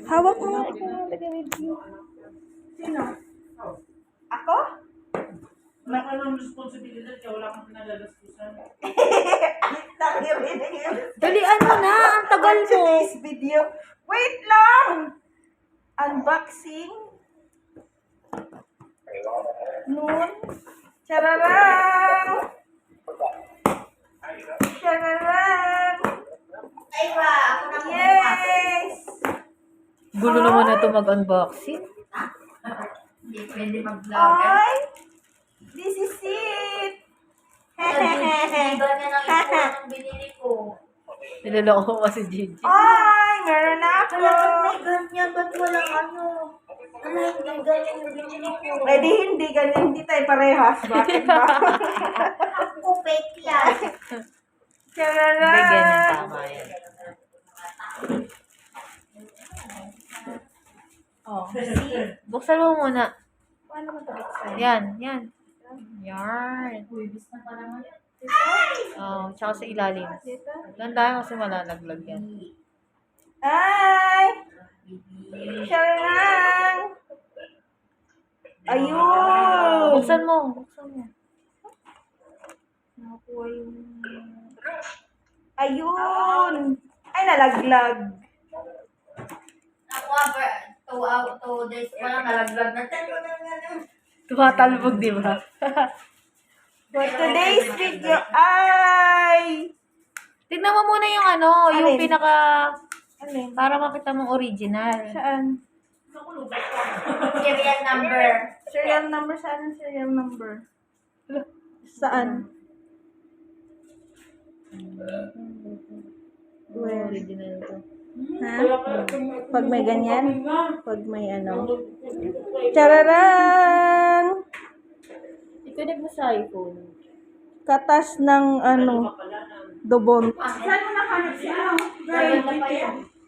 Hawak mo nga ikaw. Sino? Ako? Wala ka ng responsibilidad kaya wala kang pinalalastusan. Nakirinig yun. Dalian mo na, ang tagal mo. Today's video. Wait lang! Unboxing. Noon. Chararang! Chararang! Ay, ako na po. Yes! Gulo naman na ito mag-unboxing. Hindi pwede mag-vlog. Ay! This is it! Iba na lang ito ang binili ko. Niloloko ko si Gigi. Ay! Meron na ako! Ba't may ganyan? Ba't walang ano? Ano hindi ganyan yung binili ko? Pwede hindi ganyan. Hindi tayo parehas. Bakit ba? Ako, fake yan. Hindi ganyan, Chararang! tama yan. Oh, Buksan mo muna. paano mo ito buksan? Yan, yan. Yan. Buibis na pala ngayon. Oh, tsaka sa ilalim. Dito? Ganda kasi malalaglag yan. Ay! Chararang! Ayun! Buksan mo. Buksan mo. Nakuha yung... Ayun! Ay, nalaglag. Ako, 2 days pa lang nalaglag na. Tumatalbog, di ba? For today's video, ay! Tignan mo muna yung ano, yung Alin? pinaka... Alin? Para makita mong original. Saan? Serial number. Serial number? Saan ang serial number? Saan? Where? Original to. Ha? Pag may ganyan? Pag may ano? Chararang! I-connect mo sa iPhone. Katas ng ano, dobon. Saan mo nahanap siya? Ganda pa yan.